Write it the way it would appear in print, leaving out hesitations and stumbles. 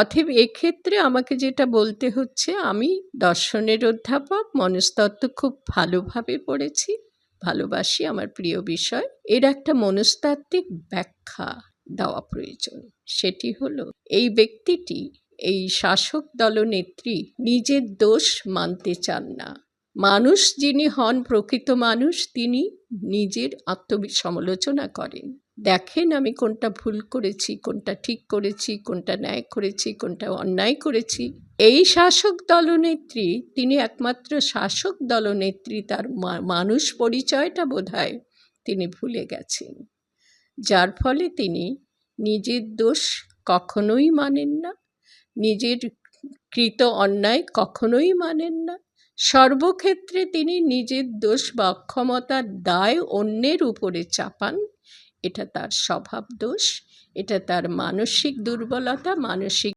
অতএব এক্ষেত্রে আমাকে যেটা বলতে হচ্ছে, আমি দর্শনের অধ্যাপক, মনস্তত্ত্ব খুব ভালোভাবে পড়েছি, ভালোবাসি, আমার প্রিয় বিষয়। এর একটা মনস্তাত্ত্বিক ব্যাখ্যা দেওয়া প্রয়োজন। সেটি হলো, এই ব্যক্তিটি, এই শাসক দলনেত্রী নিজের দোষ মানতে চান না। মানুষ যিনি হন, প্রকৃত মানুষ, তিনি নিজের আত্মসমালোচনা করেন, দেখেন আমি কোনটা ভুল করেছি, কোনটা ঠিক করেছি, কোনটা ন্যায় করেছি, কোনটা অন্যায় করেছি। এই শাসক দলনেত্রী, তিনি একমাত্র শাসক দলনেত্রী, তার মানুষ পরিচয়টা বোধহয় তিনি ভুলে গেছেন, যার ফলে তিনি নিজের দোষ কখনোই মানেন না, নিজের কৃত অন্যায় কখনোই মানেন না। সর্বক্ষেত্রে তিনি নিজের দোষ বা অক্ষমতার দায় অন্যের উপরে চাপান। এটা তার স্বভাব দোষ, এটা তার মানসিক দুর্বলতা, মানসিক